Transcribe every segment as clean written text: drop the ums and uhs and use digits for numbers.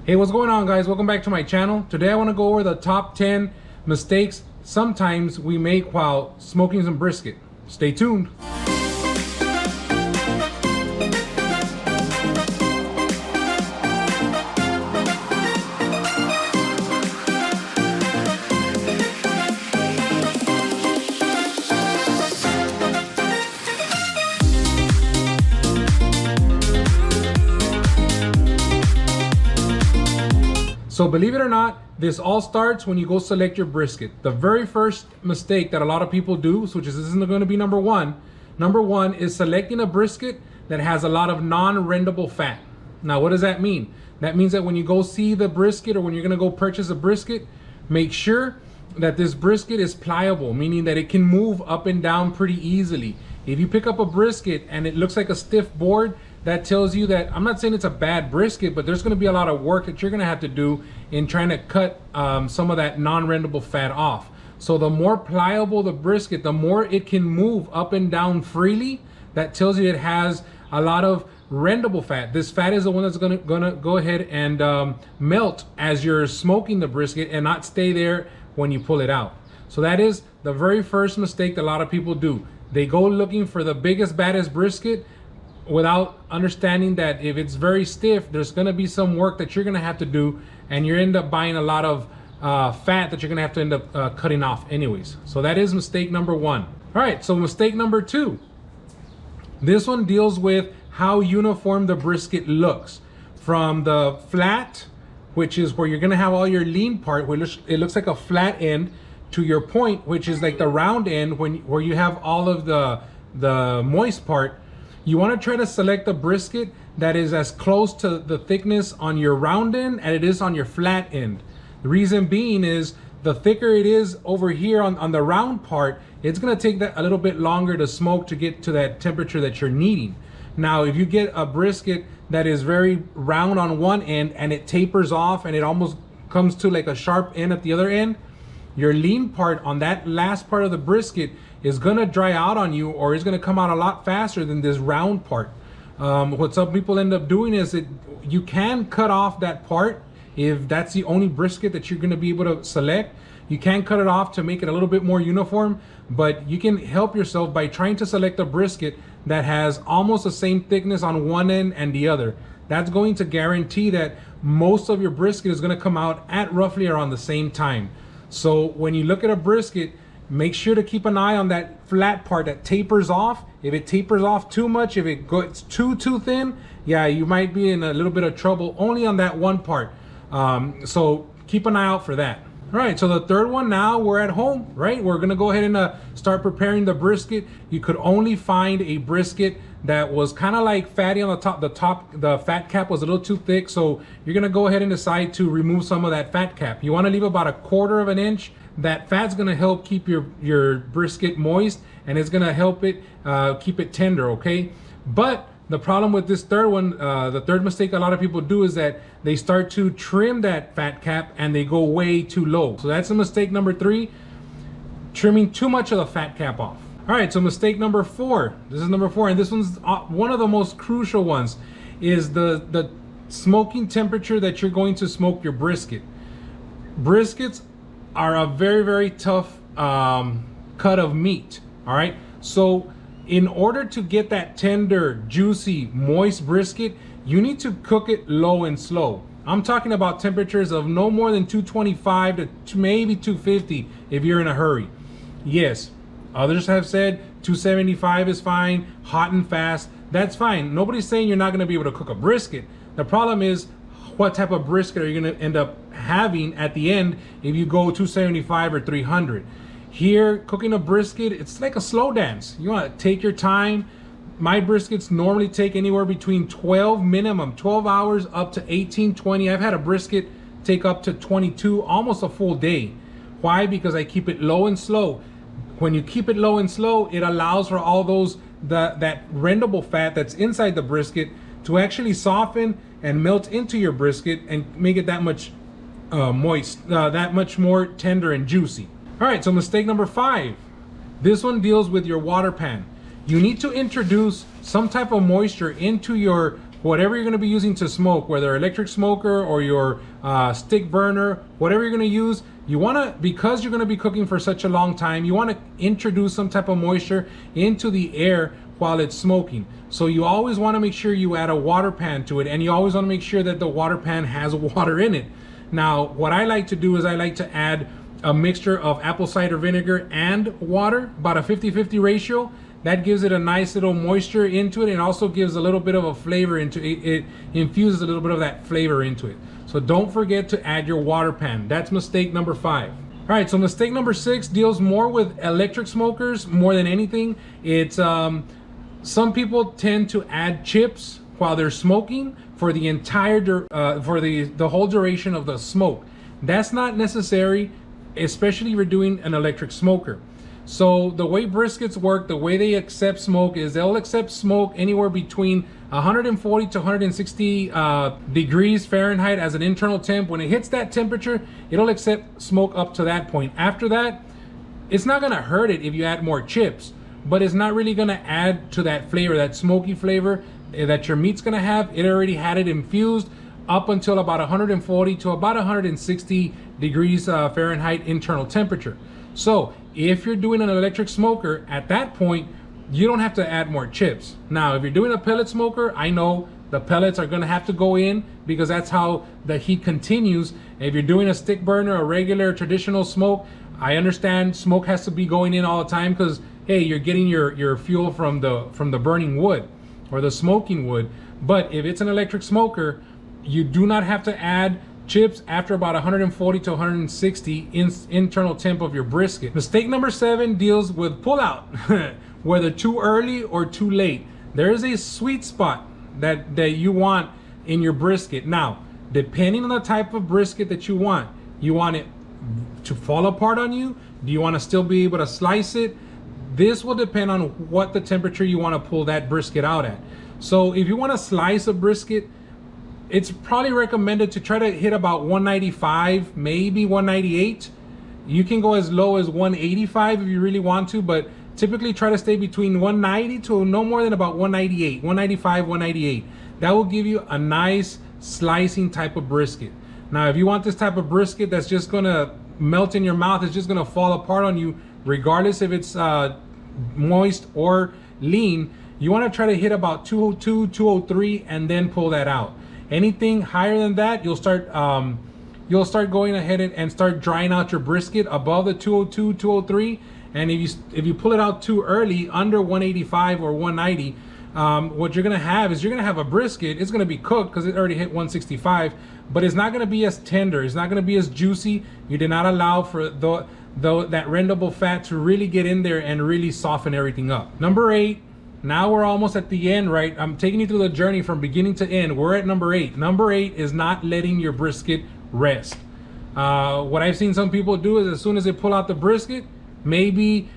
Hey, what's going on, guys? Welcome back to my channel. Today I want to go over the top 10 mistakes sometimes we make while smoking some brisket. Stay tuned. So believe it or not, this all starts when you go select your brisket. The very first mistake that a lot of people do, which is this isn't going to be number one. Number one is selecting a brisket that has a lot of non-rendable fat. Now, what does that mean? That means that when you go see the brisket or when you're going to go purchase a brisket, make sure that this brisket is pliable, meaning that it can move up and down pretty easily. If you pick up a brisket and it looks like a stiff board, that tells you that, I'm not saying it's a bad brisket, but there's going to be a lot of work that you're going to have to do in trying to cut some of that non-rendable fat off. So the more pliable the brisket, the more it can move up and down freely. That tells you it has a lot of rendable fat. This fat is the one that's gonna go ahead and melt as you're smoking the brisket and not stay there when you pull it out. So that is the very first mistake that a lot of people do. They go looking for the biggest, baddest brisket without understanding that if it's very stiff, there's going to be some work that you're going to have to do, and you end up buying a lot of fat that you're going to have to end up cutting off anyways. So that is mistake number one. All right, so mistake number two. This one deals with how uniform the brisket looks. From the flat, which is where you're going to have all your lean part, where it looks like a flat end, to your point, which is like the round end where you have all of the moist part. You want to try to select a brisket that is as close to the thickness on your round end as it is on your flat end. The reason being is the thicker it is over here on the round part, it's going to take that a little bit longer to smoke to get to that temperature that you're needing. Now, if you get a brisket that is very round on one end and it tapers off and it almost comes to like a sharp end at the other end, your lean part on that last part of the brisket is gonna dry out on you, or is gonna come out a lot faster than this round part. What some people end up doing is that you can cut off that part if that's the only brisket that you're gonna be able to select. You can cut it off to make it a little bit more uniform, but you can help yourself by trying to select a brisket that has almost the same thickness on one end and the other. That's going to guarantee that most of your brisket is gonna come out at roughly around the same time. So when you look at a brisket, make sure to keep an eye on that flat part that tapers off. If it tapers off too much, if it goes too thin, yeah, you might be in a little bit of trouble only on that one part. So keep an eye out for that. All right, so the third one, now we're at home, right? We're gonna go ahead and start preparing the brisket. You could only find a brisket that was kind of like fatty on the top. The fat cap was a little too thick, so you're gonna go ahead and decide to remove some of that fat cap. You wanna leave about 1/4 of an inch. That fat's gonna help keep your brisket moist, and it's gonna help it keep it tender, okay? But the problem with this third one, the third mistake a lot of people do is that they start to trim that fat cap and they go way too low. So that's a mistake number 3, trimming too much of the fat cap off. All right, so mistake number 4. This is number 4, and this one's one of the most crucial ones, is the smoking temperature that you're going to smoke your brisket. Briskets are a very, very tough cut of meat. All right, so in order to get that tender, juicy, moist brisket, you need to cook it low and slow. I'm talking about temperatures of no more than 225 to maybe 250 if you're in a hurry. Yes, others have said 275 is fine, hot and fast, that's fine. Nobody's saying you're not gonna be able to cook a brisket. The problem is, what type of brisket are you gonna end up having at the end if you go 275 or 300? Here, cooking a brisket, it's like a slow dance. You wanna take your time. My briskets normally take anywhere between 12 hours up to 18, 20. I've had a brisket take up to 22, almost a full day. Why? Because I keep it low and slow. When you keep it low and slow, it allows for all those, that rendable fat that's inside the brisket to actually soften and melt into your brisket and make it that much moist, that much more tender and juicy. All right, so mistake number 5. This one deals with your water pan. You need to introduce some type of moisture into your whatever you're gonna be using to smoke, whether electric smoker or your stick burner, whatever you're gonna use, you wanna, because you're gonna be cooking for such a long time, you wanna introduce some type of moisture into the air while it's smoking. So you always wanna make sure you add a water pan to it, and you always wanna make sure that the water pan has water in it. Now, what I like to do is I like to add a mixture of apple cider vinegar and water, about a 50-50 ratio. That gives it a nice little moisture into it, and also gives a little bit of a flavor into it. It infuses a little bit of that flavor into it. So don't forget to add your water pan. That's mistake number 5. All right, so mistake number 6 deals more with electric smokers more than anything. It's some people tend to add chips while they're smoking for the entire for the whole duration of the smoke. That's not necessary, especially if you're doing an electric smoker. So the way briskets work, the way they accept smoke is they'll accept smoke anywhere between 140 to 160 degrees Fahrenheit as an internal temp. When it hits that temperature, it'll accept smoke up to that point. After that, it's not gonna hurt it if you add more chips, but it's not really gonna add to that flavor, that smoky flavor that your meat's gonna have. It already had it infused up until about 140 to about 160 degrees Fahrenheit internal temperature. So if you're doing an electric smoker, at that point, you don't have to add more chips. Now, if you're doing a pellet smoker, I know the pellets are gonna have to go in because that's how the heat continues. If you're doing a stick burner, a regular traditional smoke, I understand smoke has to be going in all the time because, hey, you're getting your fuel from the burning wood or the smoking wood. But if it's an electric smoker, you do not have to add chips after about 140 to 160 internal temp of your brisket. Mistake number 7 deals with pullout, whether too early or too late. There is a sweet spot that you want in your brisket. Now, depending on the type of brisket that you want it to fall apart on you? Do you want to still be able to slice it? This will depend on what the temperature you want to pull that brisket out at. So if you want to slice a brisket, it's probably recommended to try to hit about 195, maybe 198. You can go as low as 185 if you really want to, but typically try to stay between 190 to no more than about 198, 195, 198. That will give you a nice slicing type of brisket. Now, if you want this type of brisket that's just gonna melt in your mouth, it's just gonna fall apart on you, regardless if it's moist or lean, you wanna try to hit about 202, 203, and then pull that out. Anything higher than that, you'll start going ahead and start drying out your brisket above the 202, 203. And if you pull it out too early, under 185 or 190, what you're gonna have is you're gonna have a brisket. It's gonna be cooked because it already hit 165, but it's not gonna be as tender. It's not gonna be as juicy. You did not allow for that rendable fat to really get in there and really soften everything up. Number 8. Now we're almost at the end, right? I'm taking you through the journey from beginning to end. We're at number 8. Number 8 is not letting your brisket rest. What I've seen some people do is as soon as they pull out the brisket, maybe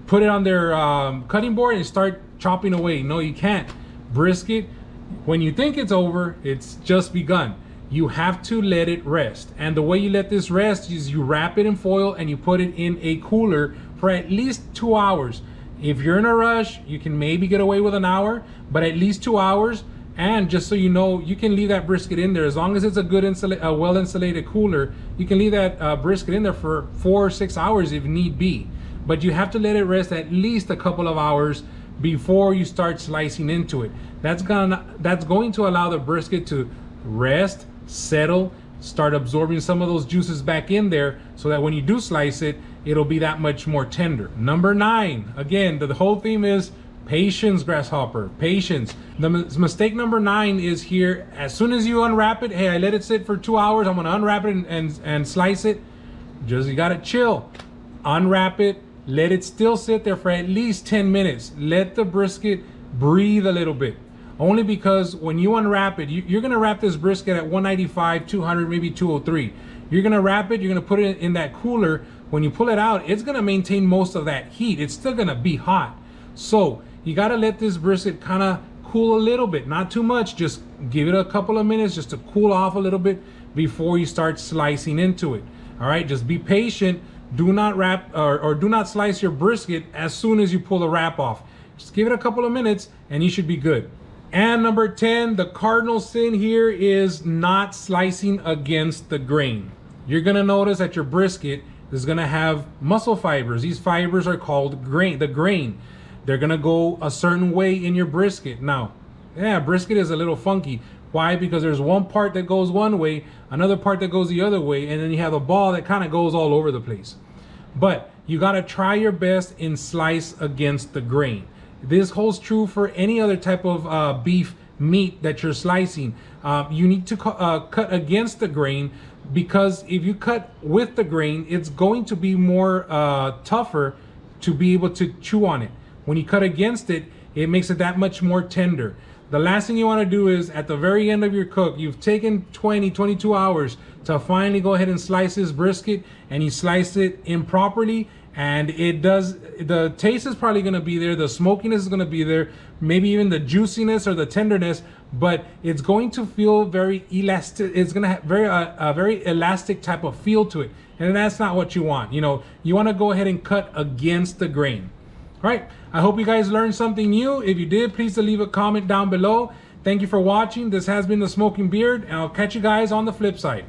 put it on their cutting board and start chopping away. No, you can't. Brisket, when you think it's over, it's just begun. You have to let it rest. And the way you let this rest is you wrap it in foil and you put it in a cooler for at least 2 hours. If you're in a rush, you can maybe get away with an hour, but at least 2 hours. And just so you know, you can leave that brisket in there as long as it's a good well insulated cooler. You can leave that brisket in there for 4 or 6 hours if need be, but you have to let it rest at least a couple of hours before you start slicing into it. That's going to allow the brisket to rest, settle, start absorbing some of those juices back in there, so that when you do slice it, it'll be that much more tender. Number 9, again, the whole theme is patience, Grasshopper, patience. The mistake number 9 is here. As soon as you unwrap it, hey, I let it sit for 2 hours, I'm gonna unwrap it and slice it. You gotta chill. Unwrap it, let it still sit there for at least 10 minutes. Let the brisket breathe a little bit. Only because when you unwrap it, you're gonna wrap this brisket at 195, 200, maybe 203. You're gonna wrap it, you're gonna put it in that cooler. When you pull it out, it's gonna maintain most of that heat. It's still gonna be hot. So you gotta let this brisket kind of cool a little bit, not too much. Just give it a couple of minutes just to cool off a little bit before you start slicing into it. All right, just be patient. Do not wrap or do not slice your brisket as soon as you pull the wrap off. Just give it a couple of minutes and you should be good. And number 10, the cardinal sin here is not slicing against the grain. You're gonna notice that your brisket is gonna have muscle fibers. These fibers are called the grain. They're gonna go a certain way in your brisket. Now, yeah, brisket is a little funky. Why? Because there's one part that goes one way, another part that goes the other way, and then you have a ball that kind of goes all over the place. But you gotta try your best and slice against the grain. This holds true for any other type of beef meat that you're slicing. You need to cut against the grain, because if you cut with the grain, it's going to be more tougher to be able to chew on it. When you cut against it, it makes it that much more tender. The last thing you want to do is at the very end of your cook, you've taken 22 hours to finally go ahead and slice this brisket, and you slice it improperly, and the taste is probably going to be there, the smokiness is going to be there, maybe even the juiciness or the tenderness, but it's going to feel very elastic. It's going to have a very elastic type of feel to it, and that's not what you want. You know, you want to go ahead and cut against the grain. All right, I hope you guys learned something new. If you did, please leave a comment down below. Thank you for watching. This has been The Smoking Beard, and I'll catch you guys on the flip side.